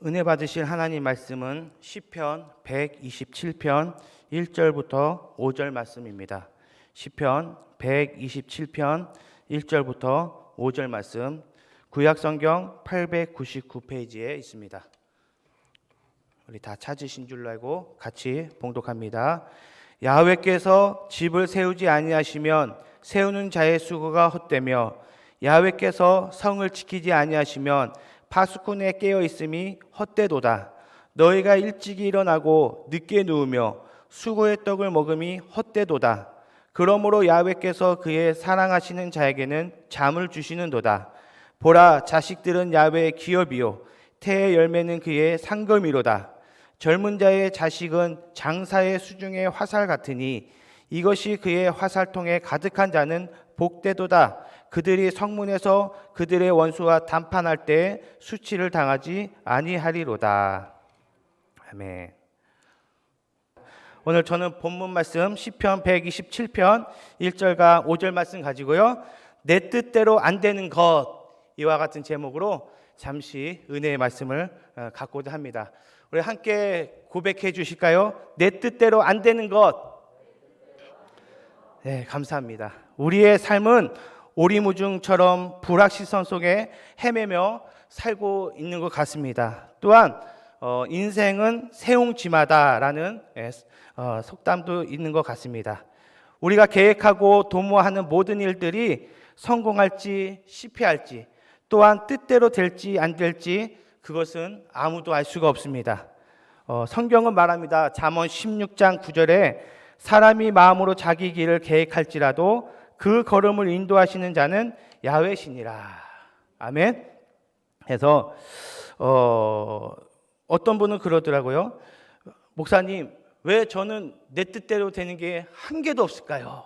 은혜 받으실 하나님 말씀은 시편 127편 1절부터 5절 말씀입니다. 시편 127편 1절부터 5절 말씀, 구약성경 899페이지에 있습니다. 우리 다 찾으신 줄로 알고 같이 봉독합니다. 야훼께서 집을 세우지 아니하시면 세우는 자의 수고가 헛되며, 야훼께서 성을 지키지 아니하시면 파수꾼에 깨어 있음이 헛되도다. 너희가 일찍이 일어나고 늦게 누우며 수고의 떡을 먹음이 헛되도다. 그러므로 야훼께서 그의 사랑하시는 자에게는 잠을 주시는도다. 보라, 자식들은 야훼의 기업이요 태의 열매는 그의 상금이로다. 젊은 자의 자식은 장사의 수중의 화살 같으니 이것이 그의 화살통에 가득한 자는 복되도다. 그들이 성문에서 그들의 원수와 담판할 때 수치를 당하지 아니하리로다. 아멘. 오늘 저는 본문 말씀 시편 127편 1절과 5절 말씀 가지고요, 내 뜻대로 안 되는 것, 이와 같은 제목으로 잠시 은혜의 말씀을 갖고자 합니다. 우리 함께 고백해 주실까요? 내 뜻대로 안 되는 것. 네, 감사합니다. 우리의 삶은 오리무중처럼 불확실성 속에 헤매며 살고 있는 것 같습니다. 또한 인생은 세옹지마다라는 속담도 있는 것 같습니다. 우리가 계획하고 도모하는 모든 일들이 성공할지 실패할지, 또한 뜻대로 될지 안 될지, 그것은 아무도 알 수가 없습니다. 성경은 말합니다. 잠언 16장 9절에 사람이 마음으로 자기 길을 계획할지라도 그 걸음을 인도하시는 자는 야훼시니라. 아멘. 그래서 어떤 분은 그러더라고요. 목사님, 왜 저는 내 뜻대로 되는 게 한 개도 없을까요?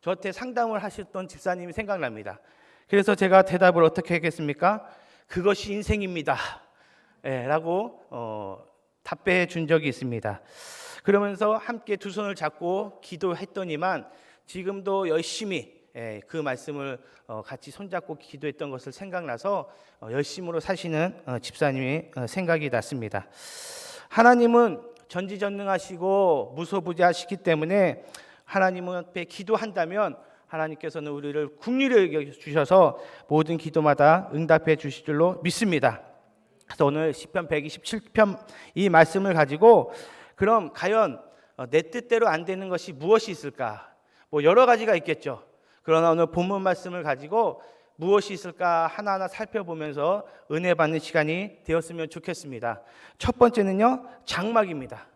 저한테 상담을 하셨던 집사님이 생각납니다. 그래서 제가 대답을 어떻게 하겠습니까? 그것이 인생입니다. 라고 답변해 준 적이 있습니다. 그러면서 함께 두 손을 잡고 기도했더니만 지금도 열심히 그 말씀을 같이 손잡고 기도했던 것을 생각나서 열심으로 사시는 집사님이 생각이 났습니다. 하나님은 전지전능하시고 무소부재하시기 때문에 하나님 앞에 기도한다면 하나님께서는 우리를 긍휼히 여겨주셔서 모든 기도마다 응답해 주실 줄로 믿습니다. 그래서 오늘 시편 127편 이 말씀을 가지고 그럼 과연 내 뜻대로 안 되는 것이 무엇이 있을까? 여러 가지가 있겠죠. 그러나 오늘 본문 말씀을 가지고 무엇이 있을까 하나하나 살펴보면서 은혜 받는 시간이 되었으면 좋겠습니다. 첫 번째는요, 장막입니다.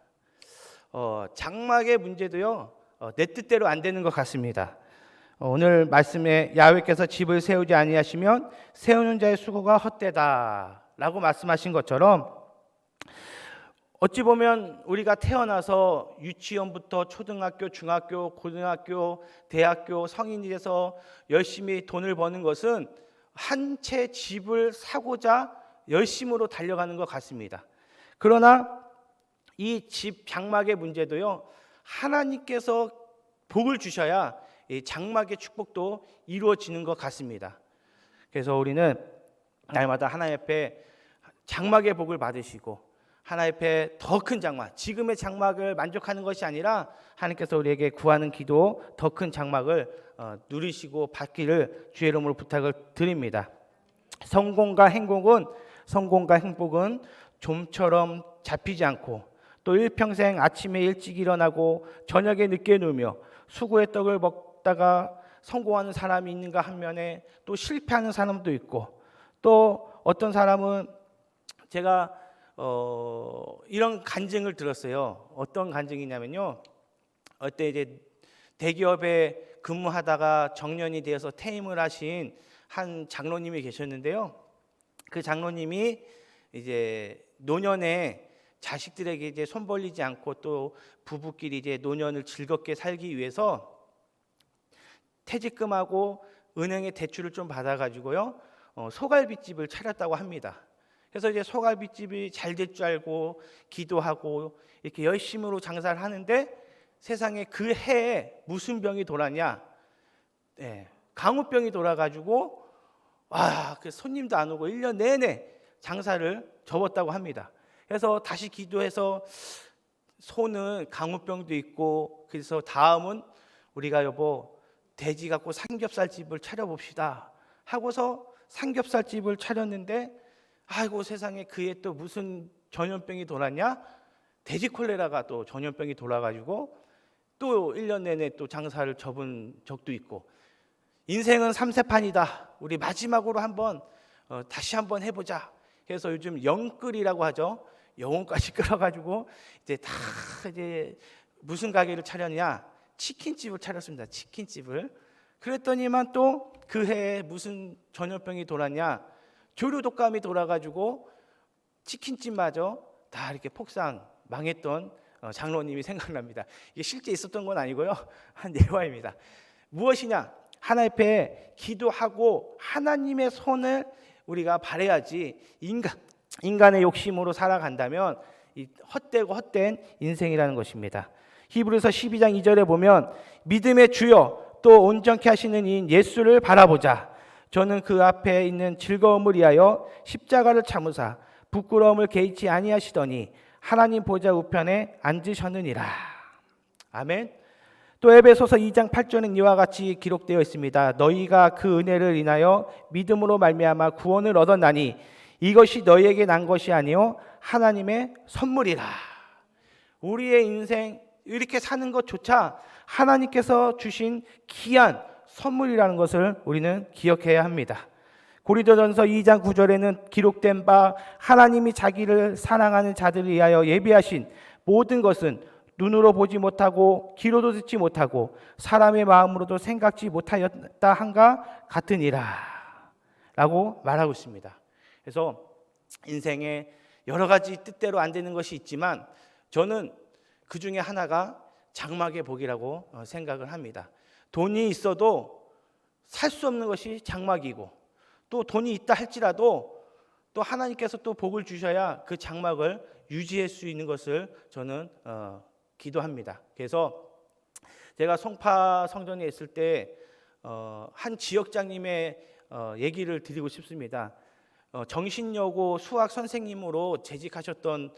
장막의 문제도요, 내 뜻대로 안 되는 것 같습니다. 오늘 말씀에 야훼께서 집을 세우지 아니하시면 세우는 자의 수고가 헛되다 라고 말씀하신 것처럼, 어찌 보면 우리가 태어나서 유치원부터 초등학교, 중학교, 고등학교, 대학교, 성인이 돼서 열심히 돈을 버는 것은 한 채 집을 사고자 열심으로 달려가는 것 같습니다. 그러나 이 집 장막의 문제도요, 하나님께서 복을 주셔야 이 장막의 축복도 이루어지는 것 같습니다. 그래서 우리는 날마다 하나님 앞에 장막의 복을 받으시고 하나님 앞에 더 큰 장막, 지금의 장막을 만족하는 것이 아니라 하나님께서 우리에게 구하는 기도 더 큰 장막을 누리시고 받기를 주의 이름으로 부탁을 드립니다. 성공과 행복은 좀처럼 잡히지 않고, 또 일평생 아침에 일찍 일어나고 저녁에 늦게 누우며 수고의 떡을 먹다가 성공하는 사람이 있는가 한면에 또 실패하는 사람도 있고, 또 어떤 사람은 제가 이런 간증을 들었어요. 어떤 간증이냐면요, 어때 이제 대기업에 근무하다가 정년이 되어서 퇴임을 하신 한 장로님이 계셨는데요. 그 장로님이 이제 노년에 자식들에게 이제 손 벌리지 않고 또 부부끼리 이제 노년을 즐겁게 살기 위해서 퇴직금하고 은행에 대출을 좀 받아가지고요, 소갈비집을 차렸다고 합니다. 그래서 이제 소갈비집이 잘 될 줄 알고 기도하고 이렇게 열심으로 장사를 하는데 세상에 그 해에 무슨 병이 돌았냐? 강우병이 돌아가지고 그 손님도 안 오고 1년 내내 장사를 접었다고 합니다. 그래서 다시 기도해서 소는 강우병도 있고, 그래서 다음은 우리가 여보 돼지 갖고 삼겹살집을 차려봅시다 하고서 삼겹살집을 차렸는데, 아이고 세상에 그에 또 무슨 전염병이 돌았냐? 돼지 콜레라가 또 전염병이 돌아가지고 또 1년 내내 또 장사를 접은 적도 있고, 인생은 삼세판이다. 우리 마지막으로 한번 다시 한번 해보자. 그래서 요즘 영끌이라고 하죠. 영혼까지 끌어가지고 이제 다 이제 무슨 가게를 차렸냐? 치킨집을 차렸습니다. 치킨집을. 그랬더니만 또 그 해에 무슨 전염병이 돌았냐? 조류 독감이 돌아가지고 치킨집마저 다 이렇게 폭삭 망했던 장로님이 생각납니다. 이게 실제 있었던 건 아니고요. 한 예화입니다. 무엇이냐? 하나님 앞에 기도하고 하나님의 손을 우리가 바라야지, 인간의 욕심으로 살아간다면 이 헛되고 헛된 인생이라는 것입니다. 히브리서 12장 2절에 보면 믿음의 주여 또 온전케 하시는 이인 예수를 바라보자. 저는 그 앞에 있는 즐거움을 위하여 십자가를 참으사 부끄러움을 개의치 아니하시더니 하나님 보좌 우편에 앉으셨느니라. 아멘. 또 에베소서 2장 8절은 이와 같이 기록되어 있습니다. 너희가 그 은혜를 인하여 믿음으로 말미암아 구원을 얻었나니 이것이 너희에게 난 것이 아니요 하나님의 선물이라. 우리의 인생 이렇게 사는 것조차 하나님께서 주신 귀한 선물이라는 것을 우리는 기억해야 합니다. 고린도전서 2장 9절에는 기록된 바 하나님이 자기를 사랑하는 자들을 위하여 예비하신 모든 것은 눈으로 보지 못하고 귀로도 듣지 못하고 사람의 마음으로도 생각지 못하였다 한가 같으니라 라고 말하고 있습니다. 그래서 인생에 여러 가지 뜻대로 안 되는 것이 있지만 저는 그 중에 하나가 장막의 복이라고 생각을 합니다. 돈이 있어도 살 수 없는 것이 장막이고, 또 돈이 있다 할지라도 또 하나님께서 또 복을 주셔야 그 장막을 유지할 수 있는 것을 저는 기도합니다. 그래서 제가 송파 성전에 있을 때 한 지역장님의 얘기를 드리고 싶습니다. 정신여고 수학 선생님으로 재직하셨던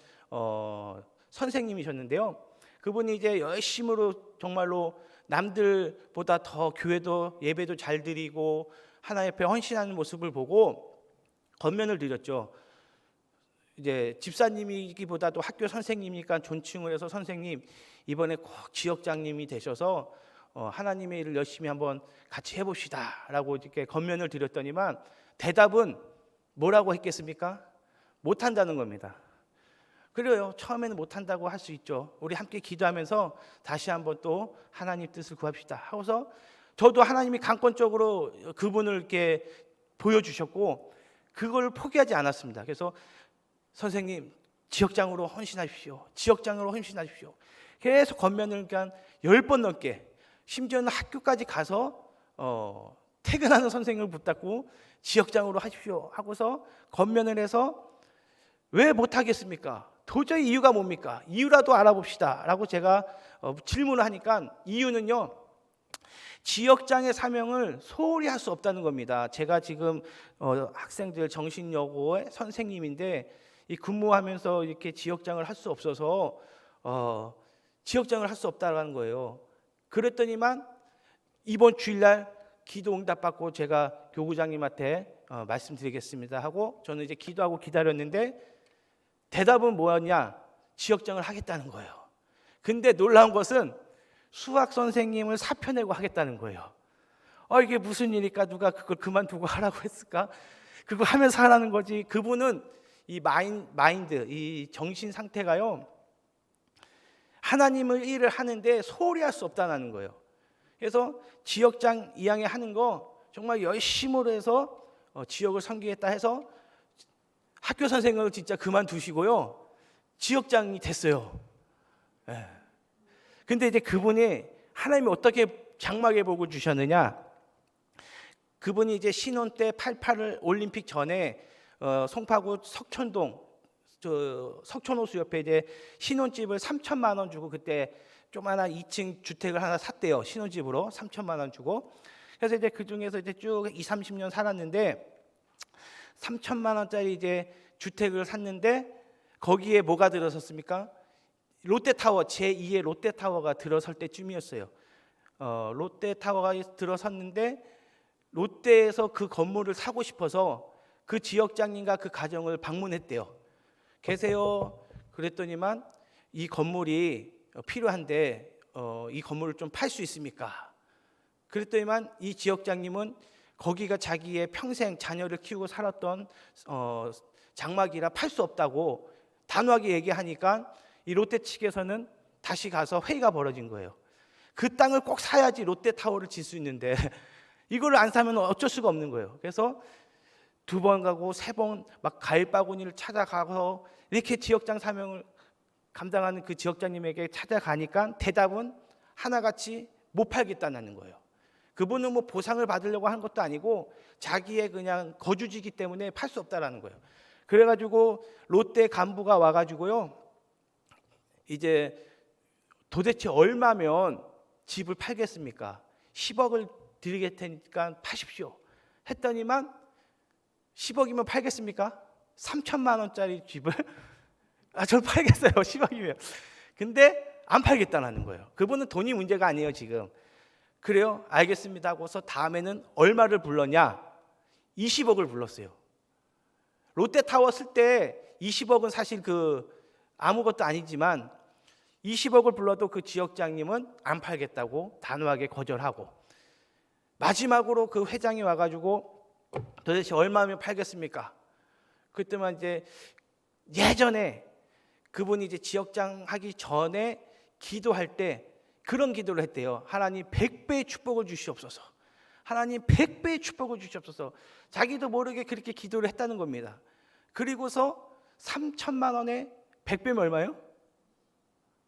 선생님이셨는데요. 그분이 이제 열심으로 정말로 남들보다 더 교회도 예배도 잘 드리고 하나님 앞에 헌신하는 모습을 보고 권면을 드렸죠. 이제 집사님이기보다도 학교 선생님이니까 존칭을 해서 선생님 이번에 꼭 지역장님이 되셔서 하나님의 일을 열심히 한번 같이 해봅시다라고 이렇게 권면을 드렸더니만 대답은 뭐라고 했겠습니까? 못한다는 겁니다. 그래요. 처음에는 못한다고 할 수 있죠. 우리 함께 기도하면서 다시 한번 또 하나님 뜻을 구합시다 하고서 저도 하나님이 강권적으로 그분을 이렇게 보여주셨고 그걸 포기하지 않았습니다. 그래서 선생님 지역장으로 헌신하십시오. 지역장으로 헌신하십시오. 계속 권면을 그러니까 10번 넘게, 심지어는 학교까지 가서 퇴근하는 선생님을 붙잡고 지역장으로 하십시오 하고서 권면을 해서 왜 못하겠습니까? 도저히 이유가 뭡니까? 이유라도 알아봅시다 라고 제가 질문을 하니까 이유는요, 지역장의 사명을 소홀히 할 수 없다는 겁니다. 제가 지금 학생들 정신여고의 선생님인데 이 근무하면서 이렇게 지역장을 할 수 없어서 지역장을 할 수 없다는 거예요. 그랬더니만 이번 주일날 기도 응답받고 제가 교구장님한테 말씀드리겠습니다 하고 저는 이제 기도하고 기다렸는데 대답은 뭐였냐? 지역장을 하겠다는 거예요. 근데 놀라운 것은 수학 선생님을 사표내고 하겠다는 거예요. 이게 무슨 일일까? 누가 그걸 그만두고 하라고 했을까? 그거 하면서 하라는 거지. 그분은 이 마인드, 이 정신 상태가요, 하나님의 일을 하는데 소홀히 할 수 없다는 거예요. 그래서 지역장 2학년 하는 거 정말 열심으로 해서 지역을 섬기겠다 해서 학교 선생님을 진짜 그만두시고요, 지역장이 됐어요. 근데 이제 그분이 하나님이 어떻게 장막의 복을 주셨느냐? 그분이 이제 신혼 때 88 올림픽 전에 송파구 석촌동 석촌호수 옆에 이제 신혼집을 3천만 원 주고 그때 조그마한 2층 주택을 하나 샀대요. 신혼집으로 3천만 원 주고. 그래서 이제 그 중에서 이제 쭉 20-30년 살았는데 3천만 원짜리 이제 주택을 샀는데 거기에 뭐가 들어섰습니까? 롯데타워, 제2의 롯데타워가 들어설 때쯤이었어요. 롯데타워가 들어섰는데 롯데에서 그 건물을 사고 싶어서 그 지역장님과 그 가정을 방문했대요. 계세요? 그랬더니만 이 건물이 필요한데 이 건물을 좀 팔 수 있습니까? 그랬더니만 이 지역장님은 거기가 자기의 평생 자녀를 키우고 살았던 장막이라 팔 수 없다고 단호하게 얘기하니까 이 롯데 측에서는 다시 가서 회의가 벌어진 거예요. 그 땅을 꼭 사야지 롯데타워를 질 수 있는데 이걸 안 사면 어쩔 수가 없는 거예요. 그래서 2번 가고 3번 막 가일바구니를 찾아가서 이렇게 지역장 사명을 감당하는 그 지역장님에게 찾아가니까 대답은 하나같이 못 팔겠다는 거예요. 그분은 뭐 보상을 받으려고 한 것도 아니고 자기의 그냥 거주지기 때문에 팔 수 없다라는 거예요. 그래가지고 롯데 간부가 와가지고요, 이제 도대체 얼마면 집을 팔겠습니까? 10억을 드리겠 테니까 파십시오 했더니만 10억이면 팔겠습니까? 3천만 원짜리 집을 저 팔겠어요 10억이면. 근데 안 팔겠다는 거예요. 그분은 돈이 문제가 아니에요 지금. 그래요? 알겠습니다 하고서 다음에는 얼마를 불렀냐? 20억을 불렀어요. 롯데타워 쓸 때 20억은 사실 아무것도 아니지만 20억을 불러도 그 지역장님은 안 팔겠다고 단호하게 거절하고, 마지막으로 그 회장이 와가지고 도대체 얼마면 팔겠습니까? 그때만 이제 예전에 그분이 이제 지역장 하기 전에 기도할 때 그런 기도를 했대요. 하나님 100배의 축복을 주시옵소서. 하나님 100배의 축복을 주시옵소서. 자기도 모르게 그렇게 기도를 했다는 겁니다. 그리고서 3천만 원에 100배면 얼마예요?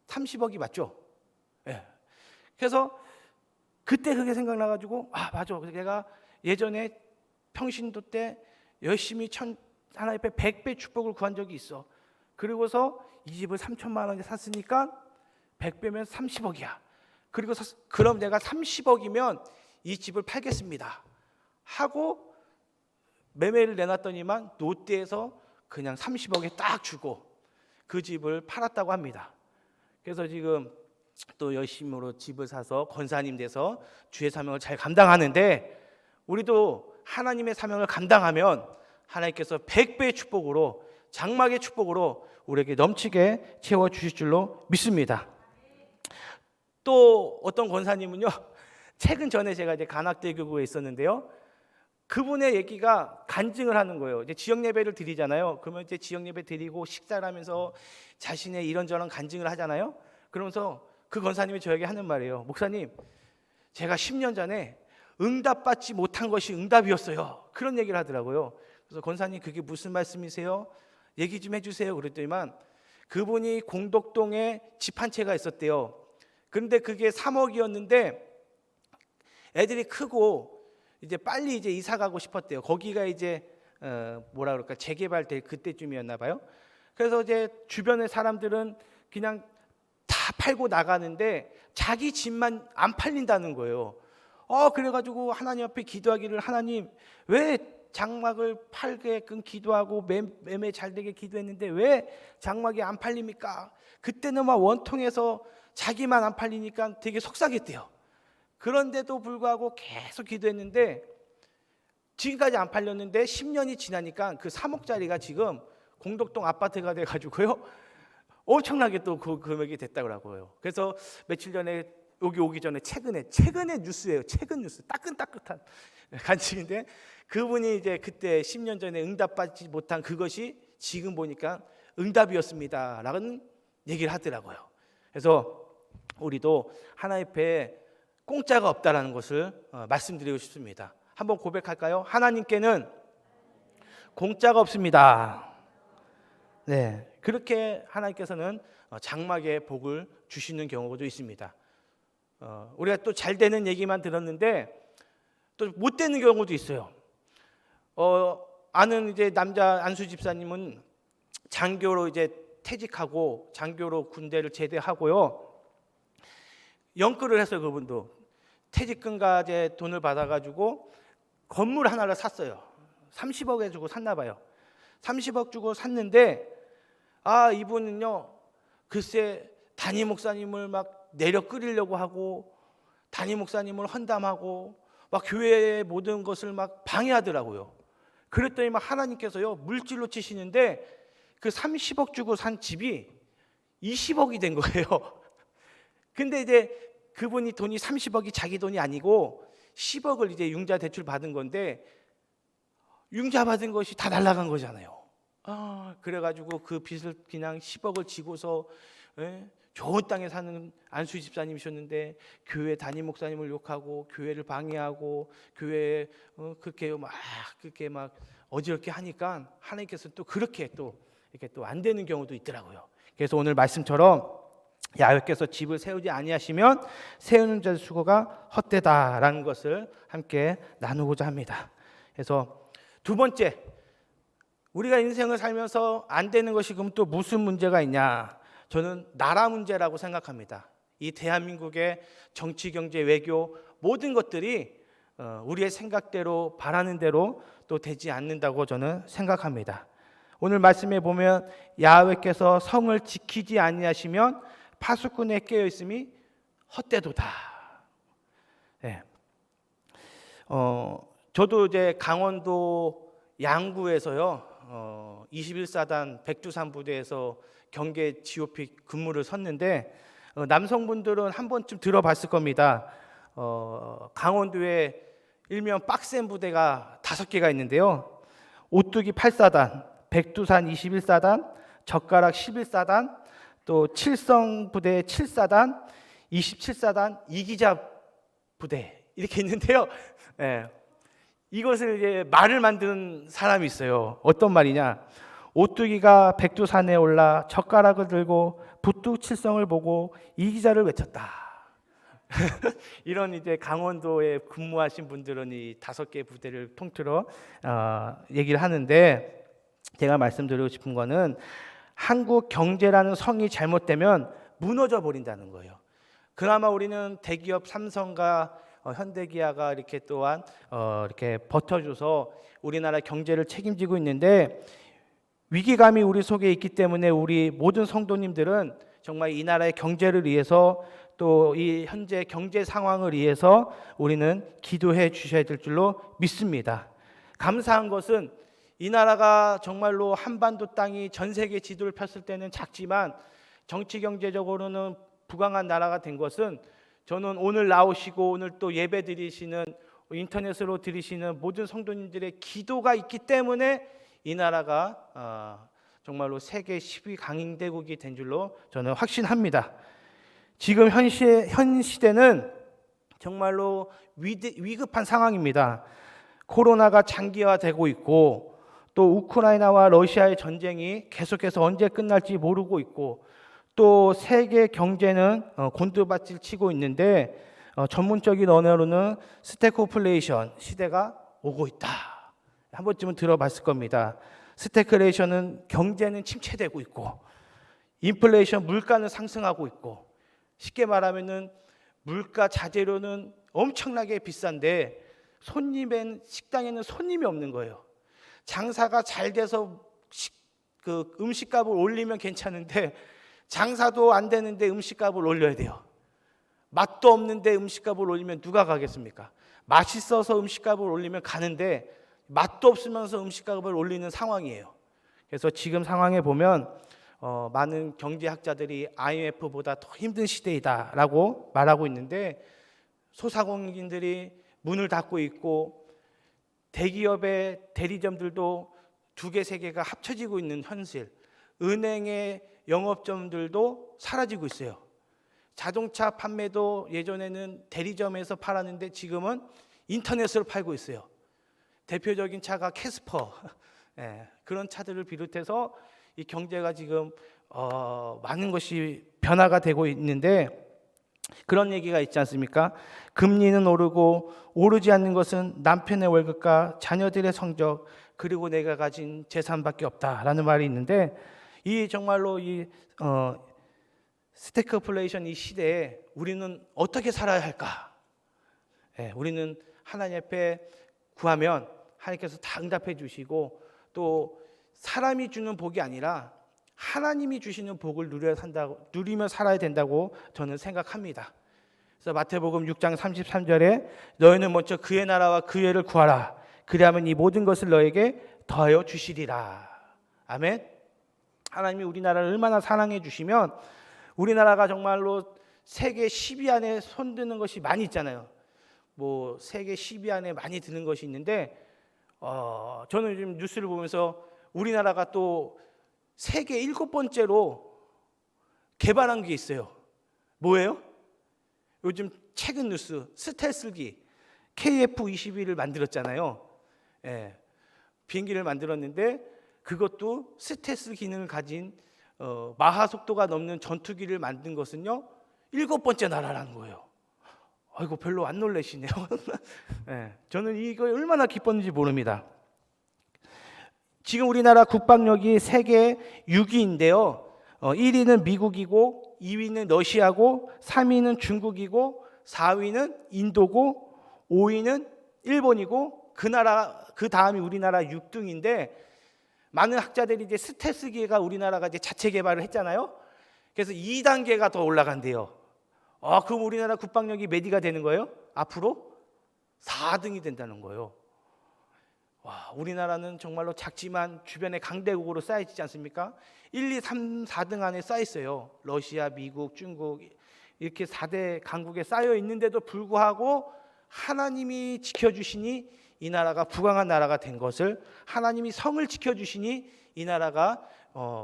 30억이 맞죠? 예. 그래서 그때 그게 생각나가지고 맞아. 내가 예전에 평신도 때 열심히 하나님 앞에 100배 축복을 구한 적이 있어. 그리고서 이 집을 3천만 원에 샀으니까 100배면 30억이야. 그리고 그럼 내가 30억이면 이 집을 팔겠습니다 하고 매매를 내놨더니만 롯데에서 그냥 30억에 딱 주고 그 집을 팔았다고 합니다. 그래서 지금 또 열심으로 집을 사서 권사님 돼서 주의 사명을 잘 감당하는데, 우리도 하나님의 사명을 감당하면 하나님께서 100배의 축복으로, 장막의 축복으로 우리에게 넘치게 채워주실 줄로 믿습니다. 또 어떤 권사님은요, 최근 전에 제가 이제 간악대교구에 있었는데요, 그분의 얘기가 간증을 하는 거예요. 이제 지역 예배를 드리잖아요. 그러면 이제 지역 예배 드리고 식사를 하면서 자신의 이런저런 간증을 하잖아요. 그러면서 그 권사님이 저에게 하는 말이에요. 목사님, 제가 10년 전에 응답받지 못한 것이 응답이었어요. 그런 얘기를 하더라고요. 그래서 권사님, 그게 무슨 말씀이세요? 얘기 좀 해주세요. 그랬더니만 그분이 공덕동에 집 한 채가 있었대요. 그런데 그게 3억이었는데 애들이 크고 이제 빨리 이제 이사 가고 싶었대요. 거기가 이제 뭐라 그럴까, 재개발될 그때쯤이었나 봐요. 그래서 이제 주변의 사람들은 그냥 다 팔고 나가는데 자기 집만 안 팔린다는 거예요. 그래가지고 하나님 앞에 기도하기를, 하나님 왜 장막을 팔게끔 기도하고 매매 잘 되게 기도했는데 왜 장막이 안 팔립니까? 그때는 막 원통해서 자기만 안 팔리니까 되게 속상했대요. 그런데도 불구하고 계속 기도했는데 지금까지 안 팔렸는데 10년이 지나니까 그 3억짜리가 지금 공덕동 아파트가 돼가지고요, 엄청나게 또 그 금액이 됐다고요. 그래서 며칠 전에 여기 오기 전에 최근에 뉴스예요. 최근 뉴스, 따끈따끈한 간증인데, 그분이 이제 그때 10년 전에 응답받지 못한 그것이 지금 보니까 응답이었습니다라는 얘기를 하더라고요. 그래서 우리도 하나님 앞에 공짜가 없다라는 것을 말씀드리고 싶습니다. 한번 고백할까요? 하나님께는 공짜가 없습니다. 네, 그렇게 하나님께서는 장막의 복을 주시는 경우도 있습니다. 우리가 또 잘 되는 얘기만 들었는데 또 못 되는 경우도 있어요. 아는 이제 남자 안수 집사님은 장교로 이제 퇴직하고 장교로 군대를 제대하고요, 영끌을 했어요. 그분도 퇴직금과 이제 돈을 받아가지고 건물 하나를 샀어요. 30억에 주고 샀나 봐요. 30억 주고 샀는데 이분은요, 글쎄 담임 목사님을 막 내려 끓이려고 하고 담임 목사님을 헌담하고 막 교회의 모든 것을 막 방해하더라고요. 그랬더니 막 하나님께서요, 물질로 치시는데 그 30억 주고 산 집이 20억이 된 거예요. 근데 이제 그분이 돈이 30억이 자기 돈이 아니고 10억을 이제 융자 대출 받은 건데 융자 받은 것이 다 날아간 거잖아요. 그래가지고 그 빚을 그냥 10억을 지고서 좋은 땅에 사는 안수 집사님이셨는데 교회 담임 목사님을 욕하고 교회를 방해하고 교회에 그렇게 막 어지럽게 하니까 하나님께서 또 그렇게 또 이렇게 또 안 되는 경우도 있더라고요. 그래서 오늘 말씀처럼 야훼께서 집을 세우지 아니하시면 세우는 자의 수고가 헛되다라는 것을 함께 나누고자 합니다. 그래서 두 번째, 우리가 인생을 살면서 안 되는 것이 그럼 또 무슨 문제가 있냐? 저는 나라 문제라고 생각합니다. 이 대한민국의 정치, 경제, 외교 모든 것들이 우리의 생각대로 바라는 대로 또 되지 않는다고 저는 생각합니다. 오늘 말씀에 보면 야훼께서 성을 지키지 아니하시면 파수꾼에 깨어 있음이 헛되도다. 네. 저도 이제 강원도 양구에서요, 21사단 백두산 부대에서 경계 GOP 근무를 섰는데 남성분들은 한 번쯤 들어봤을 겁니다. 강원도에 일명 빡센 부대가 5개가 있는데요. 오뚜기 8사단, 백두산 21사단, 젓가락 11사단, 또 칠성 부대 7사단, 27사단, 이기자 부대 이렇게 있는데요. 이것을 이제 말을 만든 사람이 있어요. 어떤 말이냐? 오뚜기가 백두산에 올라 젓가락을 들고 북두칠성을 보고 이기자를 외쳤다. 이런 이제 강원도에 근무하신 분들은 이 5개 부대를 통틀어 얘기를 하는데, 제가 말씀드리고 싶은 거는 한국 경제라는 성이 잘못되면 무너져 버린다는 거예요. 그나마 우리는 대기업 삼성과 현대기아가 이렇게 또한 이렇게 버텨줘서 우리나라 경제를 책임지고 있는데, 위기감이 우리 속에 있기 때문에 우리 모든 성도님들은 정말 이 나라의 경제를 위해서 또 이 현재 경제 상황을 위해서 우리는 기도해 주셔야 될 줄로 믿습니다. 감사한 것은 이 나라가 정말로 한반도 땅이 전 세계 지도를 폈을 때는 작지만 정치 경제적으로는 부강한 나라가 된 것은, 저는 오늘 나오시고 오늘 또 예배 드리시는 인터넷으로 드리시는 모든 성도님들의 기도가 있기 때문에 이 나라가 정말로 세계 10위 강대국이 된 줄로 저는 확신합니다. 지금 현 시대는 정말로 위급한 상황입니다. 코로나가 장기화되고 있고 또 우크라이나와 러시아의 전쟁이 계속해서 언제 끝날지 모르고 있고, 또 세계 경제는 곤두박질 치고 있는데 전문적인 언어로는 스태그플레이션 시대가 오고 있다. 한 번쯤은 들어봤을 겁니다. 스태그플레이션은 경제는 침체되고 있고, 인플레이션 물가는 상승하고 있고, 쉽게 말하면은 물가 자재료는 엄청나게 비싼데 식당에는 손님이 없는 거예요. 장사가 잘 돼서 그 음식값을 올리면 괜찮은데 장사도 안 되는데 음식값을 올려야 돼요. 맛도 없는데 음식값을 올리면 누가 가겠습니까? 맛있어서 음식값을 올리면 가는데 맛도 없으면서 음식값을 올리는 상황이에요. 그래서 지금 상황에 보면 많은 경제학자들이 IMF보다 더 힘든 시대이다라고 말하고 있는데, 소상공인들이 문을 닫고 있고 대기업의 대리점들도 2개, 3개가 합쳐지고 있는 현실, 은행의 영업점들도 사라지고 있어요. 자동차 판매도 예전에는 대리점에서 팔았는데 지금은 인터넷으로 팔고 있어요. 대표적인 차가 캐스퍼, 그런 차들을 비롯해서 이 경제가 지금 많은 것이 변화가 되고 있는데, 그런 얘기가 있지 않습니까? 금리는 오르고 오르지 않는 것은 남편의 월급과 자녀들의 성적 그리고 내가 가진 재산밖에 없다라는 말이 있는데, 이 정말로 이 스태그플레이션 이 시대에 우리는 어떻게 살아야 할까? 우리는 하나님 앞에 구하면 하나님께서 다 응답해 주시고, 또 사람이 주는 복이 아니라 하나님이 주시는 복을 누리며 살아야 된다고 저는 생각합니다. 그래서 마태복음 6장 33절에 너희는 먼저 그의 나라와 그의 의를 구하라. 그리하면 이 모든 것을 너에게 더하여 주시리라. 아멘. 하나님이 우리나라를 얼마나 사랑해 주시면 우리나라가 정말로 세계 10위 안에 손드는 것이 많이 있잖아요. 뭐 세계 10위 안에 많이 드는 것이 있는데 저는 지금 뉴스를 보면서 우리나라가 또 세계 7번째로 개발한 게 있어요. 뭐예요? 요즘 최근 뉴스 스텔스기 KF-21을 만들었잖아요. 예, 비행기를 만들었는데 그것도 스텔스 기능을 가진 마하 속도가 넘는 전투기를 만든 것은요 7번째 나라라는 거예요. 아이고 별로 안 놀라시네요. 예, 저는 이거 얼마나 기뻤는지 모릅니다. 지금 우리나라 국방력이 세계 6위인데요. 1위는 미국이고 2위는 러시아고 3위는 중국이고 4위는 인도고 5위는 일본이고 그 다음이 우리나라 6등인데 많은 학자들이 이제 스텔스기가 우리나라가 이제 자체 개발을 했잖아요. 그래서 2단계가 더 올라간대요. 그럼 우리나라 국방력이 몇 위가 되는 거예요? 앞으로 4등이 된다는 거예요. 와, 우리나라는 정말로 작지만 주변에 강대국으로 쌓여있지 않습니까? 1, 2, 3, 4등 안에 쌓여있어요. 러시아, 미국, 중국 이렇게 4대 강국에 쌓여 있는데도 불구하고 하나님이 지켜주시니 이 나라가 부강한 나라가 된 것을, 하나님이 성을 지켜주시니 이 나라가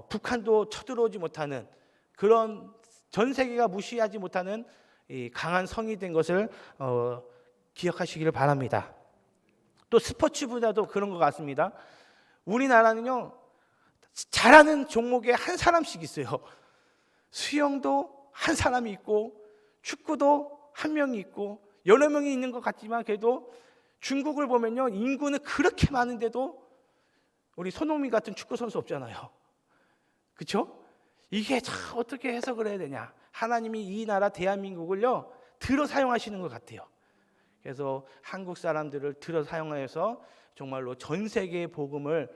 북한도 쳐들어오지 못하는 그런 전 세계가 무시하지 못하는 이 강한 성이 된 것을 기억하시기를 바랍니다. 또 스포츠보다도 그런 것 같습니다. 우리나라는요 잘하는 종목에 한 사람씩 있어요. 수영도 한 사람이 있고 축구도 한 명이 있고 여러 명이 있는 것 같지만 그래도 중국을 보면요 인구는 그렇게 많은데도 우리 손흥민 같은 축구 선수 없잖아요. 그렇죠? 이게 참 어떻게 해석을 해야 되냐. 하나님이 이 나라 대한민국을요 들어 사용하시는 것 같아요. 그래서 한국 사람들을 들어 사용하여서 정말로 전 세계의 복음을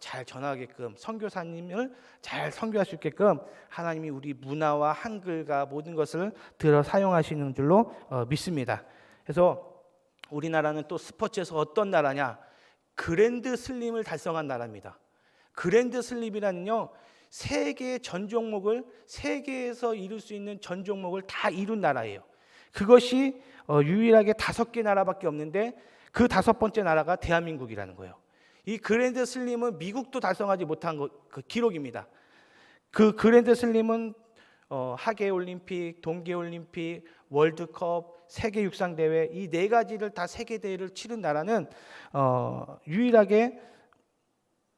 잘 전하게끔, 선교사님을 잘 선교할 수 있게끔 하나님이 우리 문화와 한글과 모든 것을 들어 사용하시는 줄로 믿습니다. 그래서 우리나라는 또 스포츠에서 어떤 나라냐? 그랜드 슬림을 달성한 나라입니다. 그랜드 슬림이라는요 세계의 전 종목을, 세계에서 이룰 수 있는 전 종목을 다 이룬 나라예요. 그것이 유일하게 5개 나라밖에 없는데 그 5번째 나라가 대한민국이라는 거예요. 이 그랜드 슬림은 미국도 달성하지 못한 그 기록입니다. 그 그랜드 슬림은 하계올림픽, 동계올림픽, 월드컵, 세계 육상대회 이 4가지를 다 세계대회를 치른 나라는 유일하게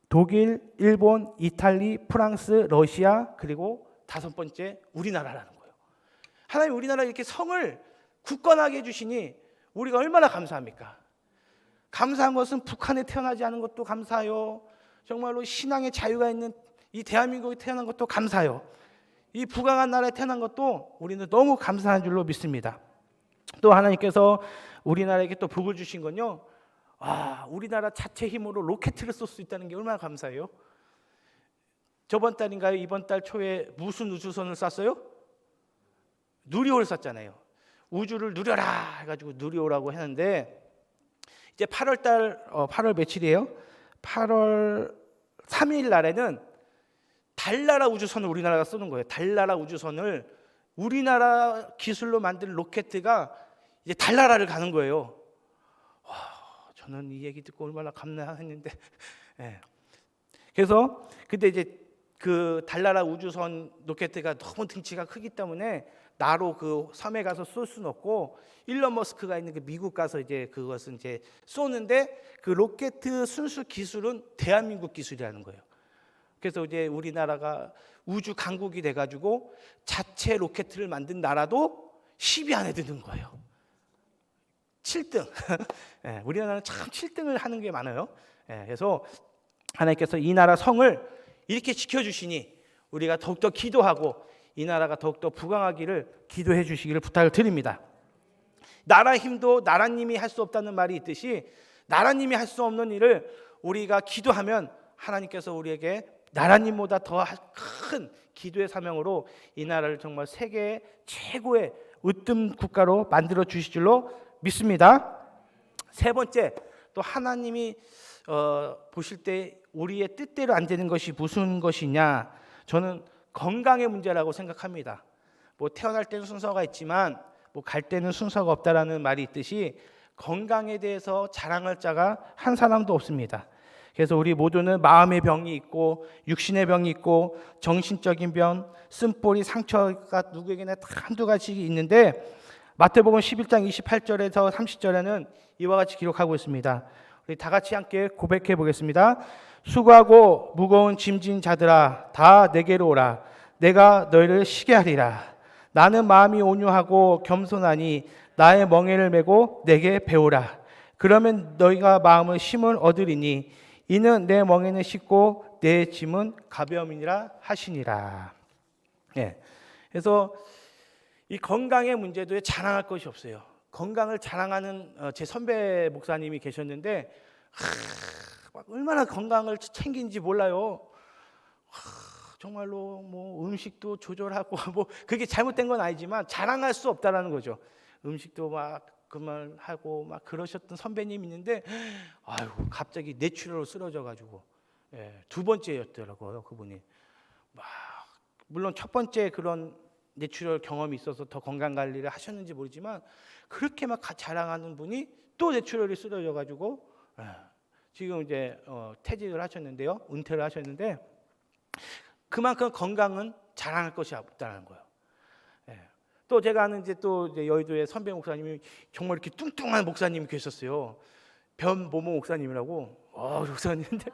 독일, 일본, 이탈리, 프랑스, 러시아 그리고 5번째 우리나라라는 거예요. 하나님 우리나라 이렇게 성을 굳건하게 해주시니 우리가 얼마나 감사합니까? 감사한 것은 북한에 태어나지 않은 것도 감사해요. 정말로 신앙의 자유가 있는 이 대한민국에 태어난 것도 감사해요. 이 부강한 나라에 태어난 것도 우리는 너무 감사한 줄로 믿습니다. 또 하나님께서 우리나라에게 또 복을 주신 건요 우리나라 자체 힘으로 로켓을 쏠 수 있다는 게 얼마나 감사해요. 저번 달인가요? 이번 달 초에 무슨 우주선을 쐈어요? 누리호를 쐈잖아요. 우주를 누려라 해가지고 누리호라고 했는데 이제 8월 며칠이에요? 8월 3일 날에는 달나라 우주선을 우리나라가 쏘는 거예요. 달나라 우주선을 우리나라 기술로 만든 로켓가 이제 달나라를 가는 거예요. 저는 이 얘기 듣고 얼마나 감사했는데. 예. 그래서 그때 이제 그 달나라 우주선 로켓가 너무 등치가 크기 때문에 나로 그 섬에 가서 쏠 수는 없고 일론 머스크가 있는 그 미국 가서 이제 그것은 이제 쏘는데 그 로켓 순수 기술은 대한민국 기술이라는 거예요. 그래서 이제 우리나라가 우주 강국이 돼가지고 자체 로켓을 만든 나라도 10위 안에 드는 거예요. 7등. 예, 우리나라는 참 7등을 하는 게 많아요. 예, 그래서 하나님께서 이 나라 성을 이렇게 지켜주시니 우리가 더욱더 기도하고 이 나라가 더욱더 부강하기를 기도해 주시기를 부탁을 드립니다. 나라 힘도 나라님이 할 수 없다는 말이 있듯이 나라님이 할 수 없는 일을 우리가 기도하면 하나님께서 우리에게 나라님보다 더 큰 기도의 사명으로 이 나라를 정말 세계 최고의 으뜸 국가로 만들어 주실 줄로 믿습니다. 세 번째, 또 하나님이 보실 때 우리의 뜻대로 안 되는 것이 무슨 것이냐? 저는 건강의 문제라고 생각합니다. 뭐 태어날 때는 순서가 있지만 뭐 갈 때는 순서가 없다라는 말이 있듯이 건강에 대해서 자랑할 자가 한 사람도 없습니다. 그래서 우리 모두는 마음의 병이 있고 육신의 병이 있고 정신적인 병, 쓴뿌리, 상처가 누구에게나 다 한두 가지 있는데 마태복음 11장 28절에서 30절에는 이와 같이 기록하고 있습니다. 우리 다 같이 함께 고백해 보겠습니다. 수고하고 무거운 짐진 자들아 다 내게로 오라. 내가 너희를 쉬게 하리라. 나는 마음이 온유하고 겸손하니 나의 멍에를 메고 내게 배우라. 그러면 너희가 마음의 쉼을 얻으리니 이는 내 멍에는 쉽고 내 짐은 가벼움이니라 하시니라. 예. 그래서 이 건강의 문제도 자랑할 것이 없어요. 건강을 자랑하는 제 선배 목사님이 계셨는데 얼마나 건강을 챙긴지 몰라요. 정말로 뭐 음식도 조절하고 뭐 그게 잘못된 건 아니지만 자랑할 수 없다라는 거죠. 음식도 막 그만하고 막 그러셨던 선배님이 있는데 아이고 갑자기 뇌출혈로 쓰러져가지고 두 번째였더라고요 그분이. 막 물론 첫 번째 그런 뇌출혈 경험이 있어서 더 건강 관리를 하셨는지 모르지만 그렇게 막 자랑하는 분이 또 뇌출혈이 쓰러져가지고 지금 이제 퇴직을 하셨는데요, 은퇴를 하셨는데 그만큼 건강은 자랑할 것이 없다는 거예요. 또 제가 아는 이제 여의도의 선배 목사님이 정말 이렇게 뚱뚱한 목사님이 계셨어요. 변모모 목사님이라고. 목사님인데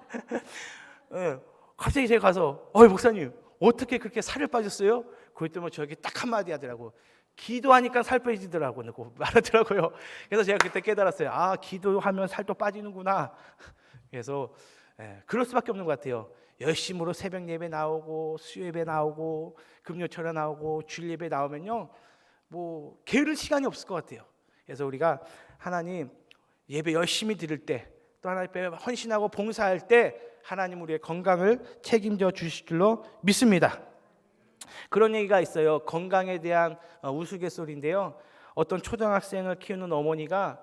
갑자기 제가 가서 목사님 어떻게 그렇게 살을 빠졌어요? 그랬더니 저에게 딱 한마디 하더라고. 기도하니까 살 빠지더라고 말하더라고요. 그래서 제가 그때 깨달았어요. 기도하면 살도 빠지는구나. 그래서 그럴 수밖에 없는 것 같아요. 열심으로 새벽 예배 나오고 수요 예배 나오고 금요철에 나오고 주일 예배 나오면요 뭐 게으를 시간이 없을 것 같아요. 그래서 우리가 하나님 예배 열심히 드릴 때 또 하나님 앞에 헌신하고 봉사할 때 하나님 우리의 건강을 책임져 주실 줄로 믿습니다. 그런 얘기가 있어요. 건강에 대한 우스갯소리인데요. 어떤 초등학생을 키우는 어머니가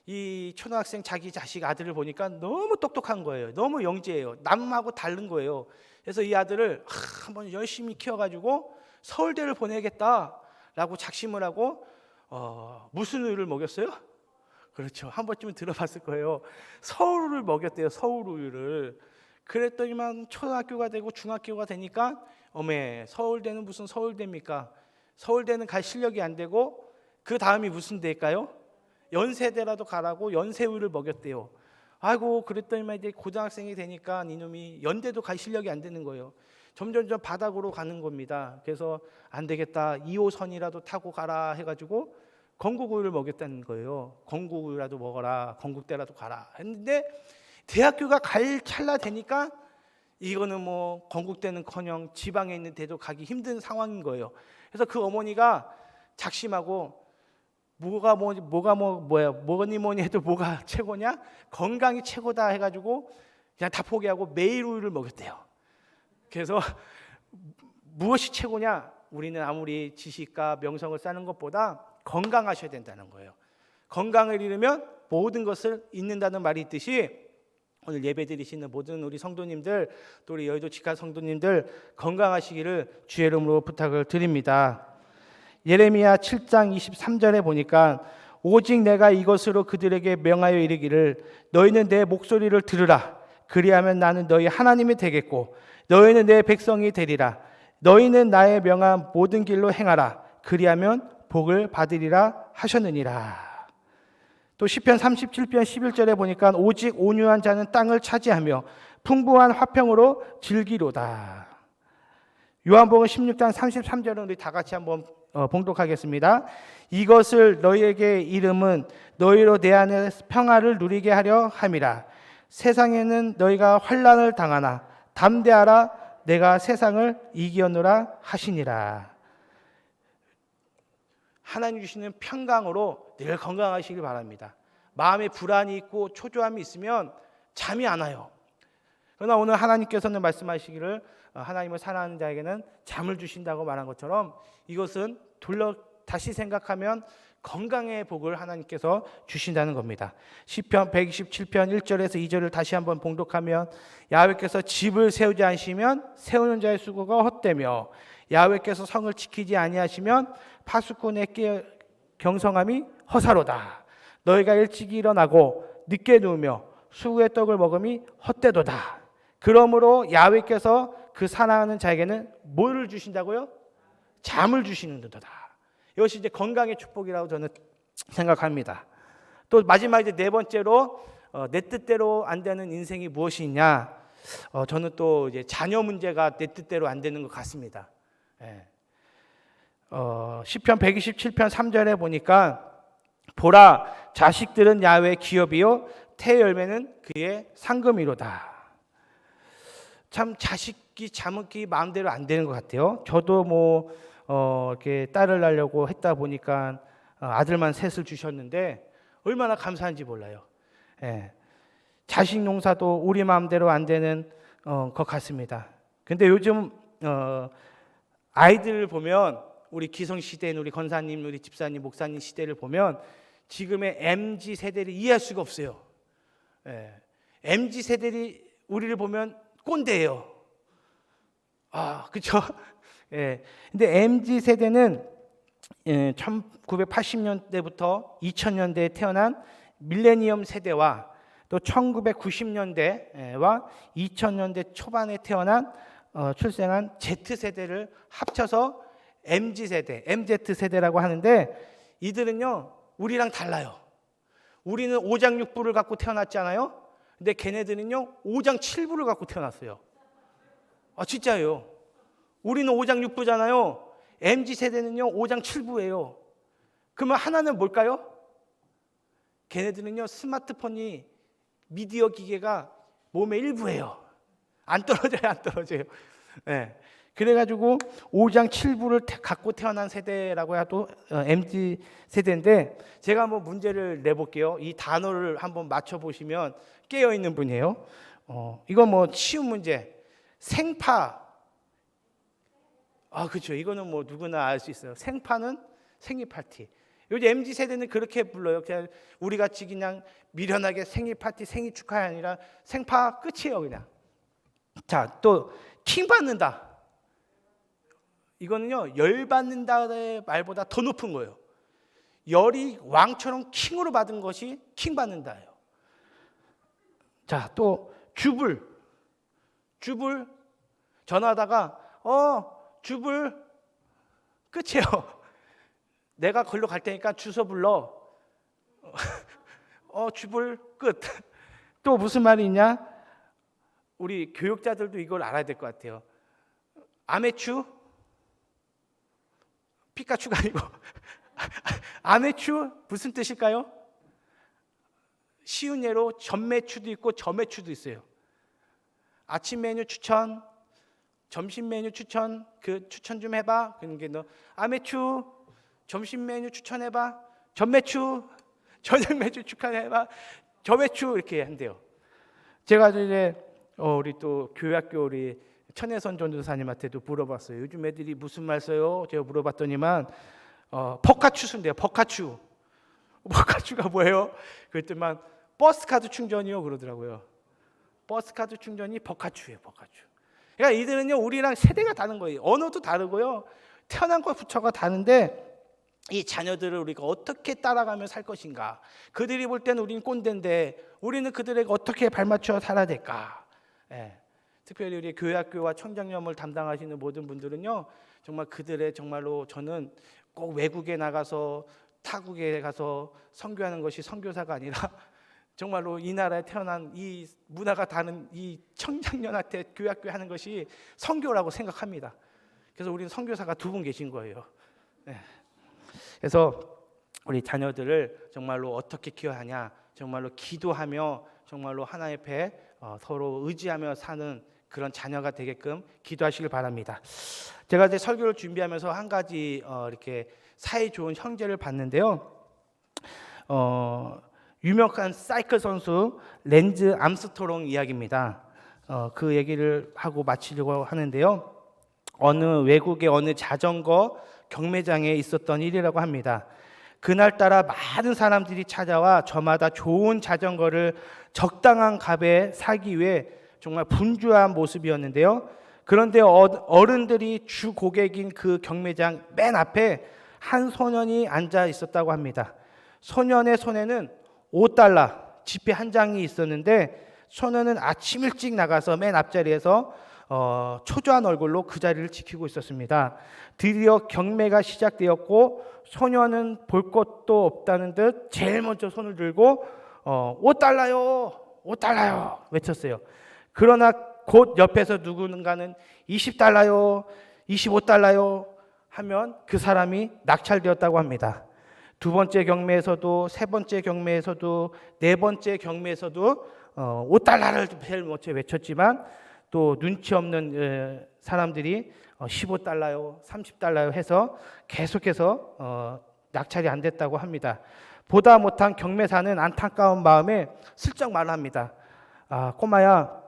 이 초등학생 자기 자식 아들을 보니까 너무 똑똑한 거예요. 너무 영재예요. 남하고 다른 거예요. 그래서 이 아들을 한번 열심히 키워가지고 서울대를 보내겠다라고 작심을 하고 무슨 우유를 먹였어요? 그렇죠. 한 번쯤은 들어봤을 거예요. 서울우유를 먹였대요. 서울우유를. 그랬더니만 초등학교가 되고 중학교가 되니까 서울대는 무슨 서울대입니까? 서울대는 갈 실력이 안 되고 그 다음이 무슨 대일까요? 연세대라도 가라고 연세우유를 먹였대요. 아이고 그랬더니만 이제 고등학생이 되니까 이놈이 연대도 갈 실력이 안 되는 거예요. 점점점 바닥으로 가는 겁니다. 그래서 안 되겠다 2호선이라도 타고 가라 해가지고 건국우유를 먹였다는 거예요. 건국우유라도 먹어라, 건국대라도 가라 했는데 대학교가 갈 찰나 되니까 이거는 뭐 건국대는커녕 지방에 있는 데도 가기 힘든 상황인 거예요. 그래서 그 어머니가 작심하고 뭐니 해도 뭐가 최고냐? 건강이 최고다 해가지고 그냥 다 포기하고 매일 우유를 먹였대요. 그래서 무엇이 최고냐? 우리는 아무리 지식과 명성을 쌓는 것보다 건강하셔야 된다는 거예요. 건강을 잃으면 모든 것을 잃는다는 말이 있듯이 오늘 예배 드리시는 모든 우리 성도님들 또 우리 여의도 직관 성도님들 건강하시기를 주의 이름으로 부탁을 드립니다. 예레미야 7장 23절에 보니까 오직 내가 이것으로 그들에게 명하여 이르기를 너희는 내 목소리를 들으라. 그리하면 나는 너희 하나님이 되겠고 너희는 내 백성이 되리라. 너희는 나의 명한 모든 길로 행하라. 그리하면 복을 받으리라 하셨느니라. 또 시편 37편 11절에 보니까 오직 온유한 자는 땅을 차지하며 풍부한 화평으로 즐기로다. 요한복음 16장 33절은 우리 다 같이 한번 봉독하겠습니다. 이것을 너희에게 이름은 너희로 내 안에 평화를 누리게 하려 함이라. 세상에는 너희가 환난을 당하나 담대하라. 내가 세상을 이기었노라 하시니라. 하나님 주시는 평강으로 늘 건강하시길 바랍니다. 마음에 불안이 있고 초조함이 있으면 잠이 안 와요. 그러나 오늘 하나님께서는 말씀하시기를 하나님을 사랑하는 자에게는 잠을 주신다고 말한 것처럼 이것은 다시 생각하면 건강의 복을 하나님께서 주신다는 겁니다. 시편 127편 1절에서 2절을 다시 한번 봉독하면 야훼께서 집을 세우지 않으시면 세우는 자의 수고가 헛되며 야훼께서 성을 지키지 아니하시면 파수꾼의 경성함이 허사로다. 너희가 일찍 일어나고 늦게 누우며 수구의 떡을 먹음이 헛되도다. 그러므로 야훼께서 그 사랑하는 자에게는 뭐를 주신다고요? 잠을 주시는도다. 이것이 이제 건강의 축복이라고 저는 생각합니다. 또 마지막 이제 네 번째로 내 뜻대로 안 되는 인생이 무엇이 있냐? 저는 또 이제 자녀 문제가 내 뜻대로 안 되는 것 같습니다. 예. 시편 127편 3절에 보니까 보라 자식들은 야훼의 기업이요 태 열매는 그의 상금이로다. 참 자식이 자먹기 마음대로 안 되는 것 같아요. 저도 이렇게 딸을 낳으려고 했다 보니까 아들만 셋을 주셨는데 얼마나 감사한지 몰라요. 예. 자식 농사도 우리 마음대로 안 되는 것 같습니다. 근데 요즘 아이들을 보면 우리 기성 시대인 우리 권사님, 우리 집사님, 목사님 시대를 보면 지금의 MZ 세대를 이해할 수가 없어요. 예. MZ 세대들이 우리를 보면 꼰대예요. 그렇죠? 예. 근데 MZ 세대는 1980년대부터 2000년대에 태어난 밀레니엄 세대와 또 1990년대와 2000년대 초반에 태어난 출생한 Z 세대를 합쳐서 MZ 세대, MZ 세대라고 하는데 이들은요 우리랑 달라요. 우리는 오장육부를 갖고 태어났잖아요. 근데 걔네들은요 오장칠부를 갖고 태어났어요. 진짜예요. 우리는 오장육부잖아요. MZ 세대는요 오장칠부예요. 그러면 하나는 뭘까요? 걔네들은요 스마트폰이 미디어 기계가 몸의 일부예요. 안 떨어져요. 네. 그래가지고 오장칠부를 갖고 태어난 세대라고 해도 MZ 세대인데 제가 한번 문제를 내볼게요. 이 단어를 한번 맞춰보시면 깨어있는 분이에요. 이건 쉬운 문제. 생파. 그렇죠. 이거는 누구나 알 수 있어요. 생파는 생일 파티. 요즘 MZ 세대는 그렇게 불러요. 그냥 우리 같이 그냥 미련하게 생일 파티, 생일 축하가 아니라 생파 끝이에요, 그냥. 자, 또 킹 받는다. 이거는요 열 받는다의 말보다 더 높은 거예요. 열이 왕처럼 킹으로 받은 것이 킹 받는다예요. 자, 또 주불 전화하다가 주불 끝이에요. 내가 걸로 갈 테니까 주소 불러. 주불 끝. 또 무슨 말이 있냐? 우리 교육자들도 이걸 알아야 될 것 같아요. 아메추 피카츄가 아니고 아메추 무슨 뜻일까요? 쉬운 예로 전매추도 있고 저매추도 있어요. 아침 메뉴 추천, 점심 메뉴 추천, 그 추천 좀 해봐. 그러니까 너 아메추 점심 메뉴 추천해봐. 전매추 저녁 메뉴 추천해봐. 저매추 이렇게 한대요. 제가 이제 우리 또 교회학교 우리 천혜선 전도사님한테도 물어봤어요. 요즘 애들이 무슨 말 써요? 제가 물어봤더니만 버카추 쓴대요. 버카추가 뭐예요? 그랬더니만 버스카드 충전이요 그러더라고요. 버스카드 충전이 버카추예요. 버카추. 그러니까 이들은요 우리랑 세대가 다른 거예요. 언어도 다르고요. 태어난 것부터가 다른데 이 자녀들을 우리가 어떻게 따라가며 살 것인가. 그들이 볼 때는 우리는 꼰대인데 우리는 그들에게 어떻게 발맞춰 살아야 될까. 예. 특별히 우리 교회학교와 청장년을 담당하시는 모든 분들은요 정말 그들의 정말로 저는 꼭 외국에 나가서 타국에 가서 선교하는 것이 선교사가 아니라 정말로 이 나라에 태어난 이 문화가 다른 이 청장년한테 교회학교 하는 것이 선교라고 생각합니다. 그래서 우리는 선교사가 2분 계신 거예요. 네. 그래서 우리 자녀들을 정말로 어떻게 키워하냐, 정말로 기도하며 정말로 하나님 앞에 서로 의지하며 사는 그런 자녀가 되게끔 기도하시길 바랍니다. 제가 이제 설교를 준비하면서 한 가지 이렇게 사이 좋은 형제를 봤는데요. 유명한 사이클 선수 랜즈 암스트롱 이야기입니다. 그 얘기를 하고 마치려고 하는데요. 외국의 어느 자전거 경매장에 있었던 일이라고 합니다. 그날따라 많은 사람들이 찾아와 저마다 좋은 자전거를 적당한 값에 사기 위해 정말 분주한 모습이었는데요. 그런데 어른들이 주 고객인 그 경매장 맨 앞에 한 소년이 앉아 있었다고 합니다. 소년의 손에는 $5 지폐 한 장이 있었는데 소년은 아침 일찍 나가서 맨 앞자리에서 초조한 얼굴로 그 자리를 지키고 있었습니다. 드디어 경매가 시작되었고 소년은 볼 것도 없다는 듯 제일 먼저 손을 들고 $5요, $5 외쳤어요. 그러나 곧 옆에서 누군가는 $20요, $25요 하면 그 사람이 낙찰되었다고 합니다. 두 번째 경매에서도, 세 번째 경매에서도, 네 번째 경매에서도 $5를 제일 먼저 외쳤지만 또 눈치 없는 사람들이 $15요, $30요 해서 계속해서 낙찰이 안 됐다고 합니다. 보다 못한 경매사는 안타까운 마음에 슬쩍 말합니다. 꼬마야,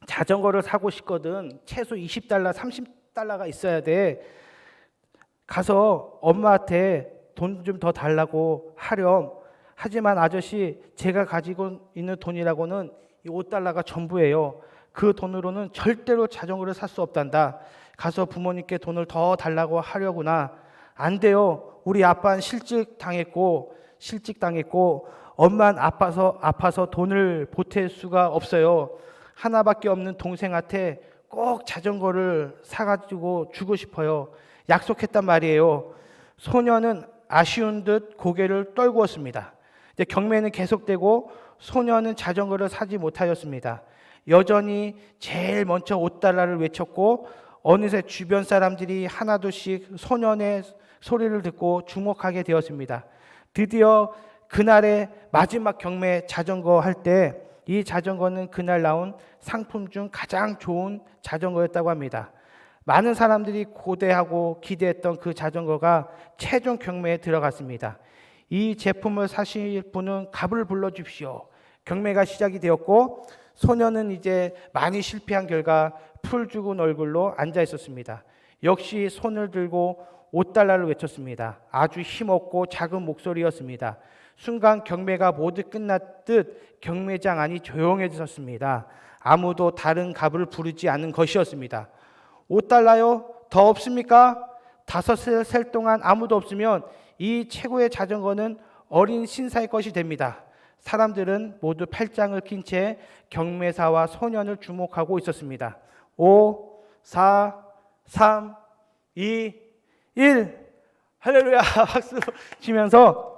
자전거를 사고 싶거든. 최소 $20, $30가 있어야 돼. 가서 엄마한테 돈 좀 더 달라고 하렴. 하지만 아저씨, 제가 가지고 있는 돈이라고는 이 $5가 전부예요. 그 돈으로는 절대로 자전거를 살 수 없단다. 가서 부모님께 돈을 더 달라고 하려구나. 안 돼요. 우리 아빠는 실직 당했고 엄마는 아파서 돈을 보탤 수가 없어요. 하나밖에 없는 동생한테 꼭 자전거를 사가지고 주고 싶어요. 약속했단 말이에요. 소년은 아쉬운 듯 고개를 떨구었습니다. 이제 경매는 계속되고 소년은 자전거를 사지 못하였습니다. 여전히 제일 먼저 $5를 외쳤고 어느새 주변 사람들이 하나둘씩 소년의 소리를 듣고 주목하게 되었습니다. 드디어 그날의 마지막 경매 자전거 할 때 이 자전거는 그날 나온 상품 중 가장 좋은 자전거였다고 합니다. 많은 사람들이 고대하고 기대했던 그 자전거가 최종 경매에 들어갔습니다. 이 제품을 사실 분은 값을 불러주십시오. 경매가 시작이 되었고 소년은 이제 많이 실패한 결과 풀 죽은 얼굴로 앉아 있었습니다. 역시 손을 들고 $5를 외쳤습니다. 아주 힘없고 작은 목소리였습니다. 순간 경매가 모두 끝났듯 경매장 안이 조용해졌습니다. 아무도 다른 값을 부르지 않은 것이었습니다. $5요? 더 없습니까? 5세 셀 동안 아무도 없으면 이 최고의 자전거는 어린 신사의 것이 됩니다. 사람들은 모두 팔짱을 낀 채 경매사와 소년을 주목하고 있었습니다. 5, 4, 3, 2, 1 할렐루야 박수 치면서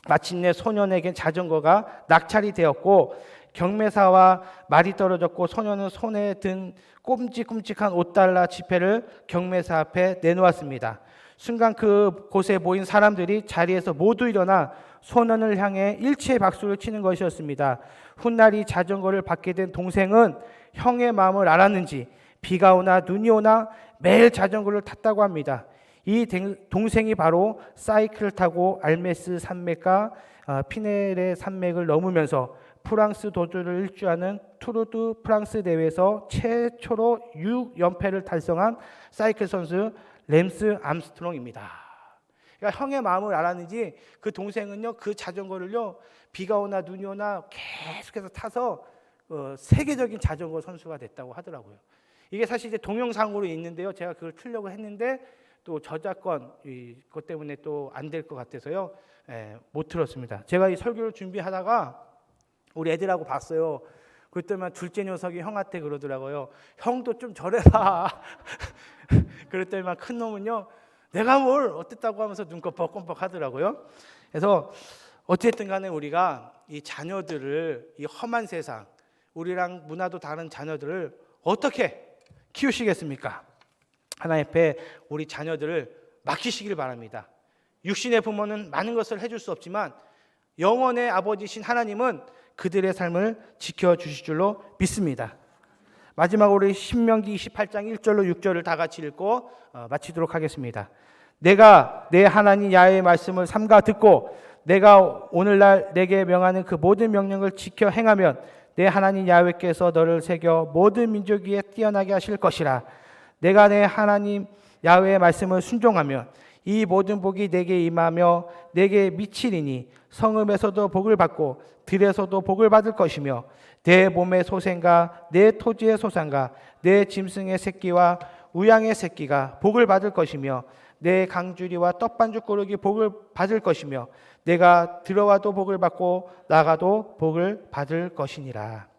마침내 소년에겐 자전거가 낙찰이 되었고 경매사와 말이 떨어졌고 소년은 손에 든 꼼찍꼼찍한 $5 지폐를 경매사 앞에 내놓았습니다. 순간 그곳에 모인 사람들이 자리에서 모두 일어나 소년을 향해 일체의 박수를 치는 것이었습니다. 훗날 이 자전거를 받게 된 동생은 형의 마음을 알았는지 비가 오나 눈이 오나 매일 자전거를 탔다고 합니다. 이 동생이 바로 사이클을 타고 알메스 산맥과 피네레 산맥을 넘으면서 프랑스 도주를 일주하는 투르 드 프랑스 대회에서 최초로 6연패를 달성한 사이클 선수 램스 암스트롱입니다. 그러니까 형의 마음을 알았는지 그 동생은요 그 자전거를요 비가 오나 눈이 오나 계속해서 타서 세계적인 자전거 선수가 됐다고 하더라고요. 이게 사실 이제 동영상으로 있는데요. 제가 그걸 틀려고 했는데 또 저작권 이것 때문에 또 안 될 것 같아서요. 못 틀었습니다. 제가 이 설교를 준비하다가 우리 애들하고 봤어요. 그랬더니 둘째 녀석이 형한테 그러더라고요. 형도 좀 저래라. 그랬더니 큰 놈은요. 내가 뭘 어땠다고 하면서 눈 껌뻑껌뻑 하더라고요. 그래서 어쨌든 간에 우리가 이 자녀들을 이 험한 세상, 우리랑 문화도 다른 자녀들을 어떻게 키우시겠습니까? 하나님 앞에 우리 자녀들을 맡기시길 바랍니다. 육신의 부모는 많은 것을 해줄 수 없지만 영원의 아버지신 하나님은 그들의 삶을 지켜주실 줄로 믿습니다. 마지막으로 신명기 28장 1절로 6절을 다 같이 읽고 마치도록 하겠습니다. 내가 내 하나님 야훼의 말씀을 삼가 듣고 내가 오늘날 내게 명하는 그 모든 명령을 지켜 행하면 내 하나님 야훼께서 너를 새겨 모든 민족 위에 뛰어나게 하실 것이라. 내가 내 하나님 야훼의 말씀을 순종하면 이 모든 복이 내게 임하며 내게 미치리니 성읍에서도 복을 받고 들에서도 복을 받을 것이며 내 몸의 소생과 내 토지의 소산과 내 짐승의 새끼와 우양의 새끼가 복을 받을 것이며 내 강주리와 떡반죽 고르기 복을 받을 것이며 내가 들어와도 복을 받고 나가도 복을 받을 것이니라.